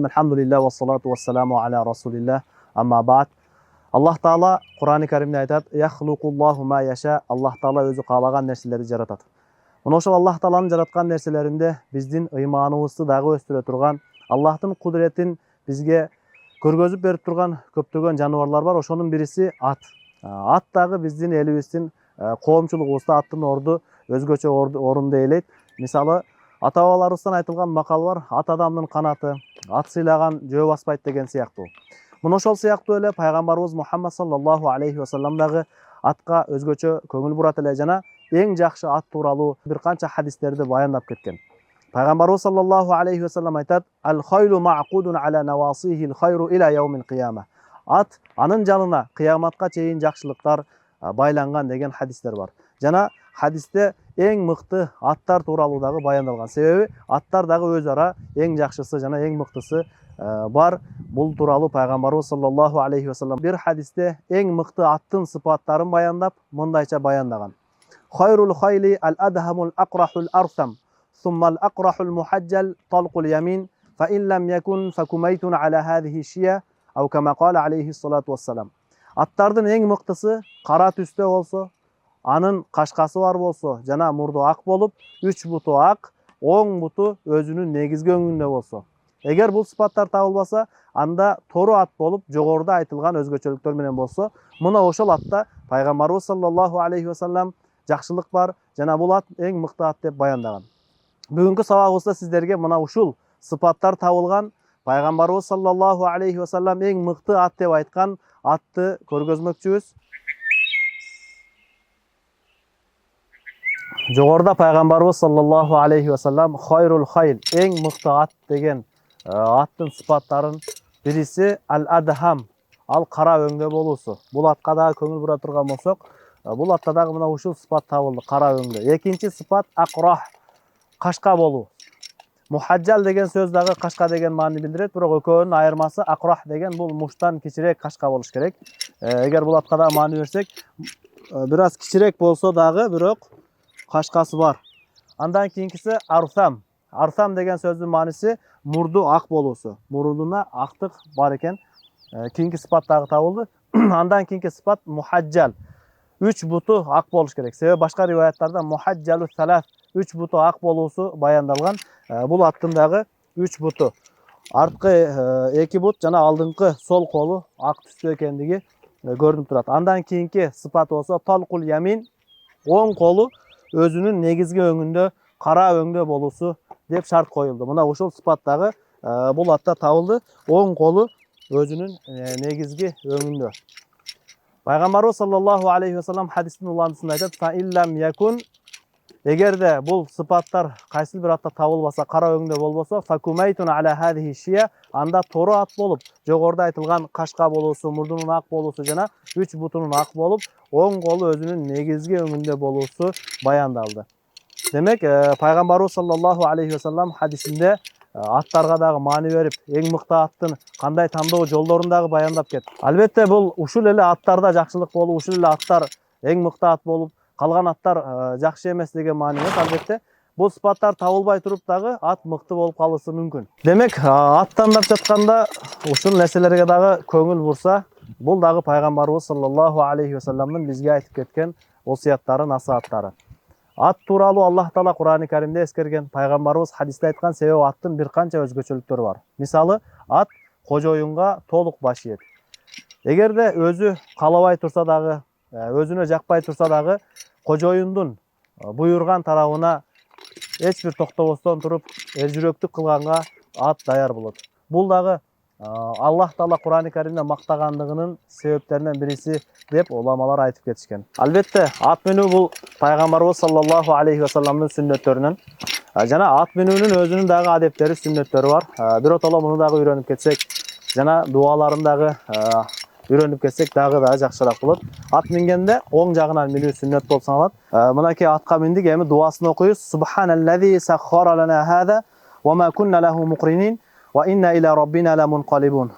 Elhamdülillah ve salatu ve selamu ala Resulillah. Amma ba'd. Allah Taala Kur'an-ı Kerim'de aytat: "Yahluqullahu ma yasha." Allah Taala özü kalagan nerseleri jaratat. Mına ошол Allah Taala'nın jaratkan nerselerinde bizdin ыйманыбызды дагы өстүрө турган, Allah'tın kudretin bizge көргөзүп берип турган көптөгөн жаныбарлар бар. Ошонун бириси ат. Ат дагы биздин элибиздин коомчулугубузда аттын орду өзгөчө орунду ээлейт. Мисалы, ата-бабаларыбыздан айтылган макал бар: ат адамдын канаты, ат сыйлаган жөө баспайт деген сыяктуу. Мына ошол сыяктуу эле пайгамбарыбыз Мухаммад саллаллаху алейхи ва саллям дагы атка өзгөчө көңүл бурат эле жана эң жакшы ат тууралуу бир канча хадистерди баяндап кеткен. Пайгамбарыбыз саллаллаху алейхи ва саллям айтат: "Ал-хайлу маъкудун ала навасихил хайру ила яумил кияма." Ат анын жанына кыяматка чейин жакшылыктар байланган деген хадистер бар. Жана хадисте эң мыкты аттар тууралуу дагы баяндалган. Себеби аттар дагы өз ара эң жакшысы жана эң мыктысы бар. Бул тууралуу пайгамбарыбыз саллаллаху алейхи ва саллям бир хадисте эң мыкты аттын сыпаттарын баяндап, мындайча баяндаган: "Хайрул хайли ал-адхамул акрахул арсам, суммал акрахул мухаджал талқул ямин, фа ин лам якун факумайтун аля хадихи шия, ау кама кала алейхи салату вассалам." Аттардын эң мыктысы кара түстө болсо, анын кашкасы бар болсо жана мурду ак болуп, үч буту ак, оң буту өзүнүн негизги өңүндө болсо. Эгер бул сыпаттар табылбаса, анда тору ат болуп, жогоруда айтылган өзгөчөлүктөр менен болсо, мына ошол атта пайгамбарыбыз саллаллаху алейхи ва саллям жакшылык бар жана бул ат эң мыкты ат деп баяндаган. Бүгүнкү сабагыбызда сиздерге мына ушул сыпаттар табылган, пайгамбарыбыз саллаллаху алейхи ва саллям эң мыкты ат деп айткан атты көргөзмөкчүбүз. Жогоруда пайгамбарыбыз саллаллаху алейхи ва саллям хайрул хайл, эң мыкты ат деген аттын сыпаттарын бириси ал-адхам, ал кара өңдө болуусу. Бул атка дагы көңүл бура турган болсок, бул атта дагы мына ушул сыпат табылды: кара өңдө. Экинчи сыпат акрах, кашка болуу. Мухаджал деген сөз дагы кашка деген маани билдирет, бирок экөөнүн айырмасы акрах деген бул муштан кичирээк кашка болуш керек. Эгер бул атка да маани берсек, бир аз кичирээк болсо дагы бирок кашкасы бар. Андан кийинкиси арсам. Арсам деген сөздүн мааниси мурду ак болуусу. Мурдуна актык бар экен. Кийинки сыпат дагы табылды. Андан кийинки сыпат мухаджал. Үч буту ак болуш керек. Себеби башка риваяттарда мухаджалу салас, үч буту ак болуусу баяндалган. Бул аттын дагы үч буту, арткы эки бут жана алдыңкы сол колу ак түстө экендиги көрүнүп турат. Андан кийинки сыпат болсо талкул ямин, оң колу өзүнүн негизги өңүндө кара өңдө болуусу деп шарт коюлду. Мына ушул сыпат дагы бул атта табылды: оң колу өзүнүн негизги өңүндө. Пайгамбарыбыз саллаллаху алейхи ва саллям хадистин уландысында айтат: "Фа иллам якун", эгерде бул сыпаттар кайсы бир атта табылбаса, кара өңдө болбосо, факумайтун аля хадихи шия, анда тору ат болуп, жогоруда айтылган кашка болуусу, мурдунун ак болуусу жана үч бутунун ак болуп, оң колу өзүнүн негизги өңүндө болуусу баяндалды. Демек, пайгамбарыбыз саллаллаху алейхи ва саллям хадисинде аттарга дагы маани берип, эң мыкты аттын кандай тандоо жолдорун дагы баяндап кетти. Албетте бул ушул эле аттарда жакшылык болуп, ушул эле аттар эң мыкты ат болуп, калган аттар жакшы эмес деген маани эмес. Албетте бул сыпаттар табылбай туруп дагы ат мыкты болуп калышы мүмкүн. Демек, ат тандап жатканда ушул нерселерге дагы көңүл бурса, бул дагы пайгамбарыбыз саллаллаху алейхи ва саллямдын бизге айтып кеткен осуяттары, насааттары. Ат тууралуу Аллах Таала Кур'ан-ы Каримде эскерген, пайгамбарыбыз хадисте айткан, себеби аттын бир канча өзгөчөлүктөрү бар. Мисалы, ат кожоюнга толук баш ийет. Эгерде өзү каалабай турса дагы, өзүнө жакпай турса дагы, кожоюндун буйруган тарабына эч бир токтобостон туруп, эржүрөктүк кылганга ат даяр болот. Бул дагы Аллах Таала Кур'ан-ы Каримде мактагандыгынын себептеринен бириси деп уламалар айтып кетишкен. Албетте, ат менүү бул пайгамбарыбыз саллаллаху алейхи ва саллямдын сүннөттөрүнөн. Жана ат менүүнүн өзүнүн дагы адептери, сүннөттөрү бар. Биротоло муну дагы үйрөнүп кетсек, жана дуаларын дагы үйрөнүп кетсек дагы жакшыраак болот. Ат мингенде оң жагынан минүү сүннөт болуп саналат. Мынакей атка миндик, эми дуасын окуйбуз. Субханаллази саххара лана хаза ва ма кунна лаху мукринин ва инна иля раббина ламунқалибун.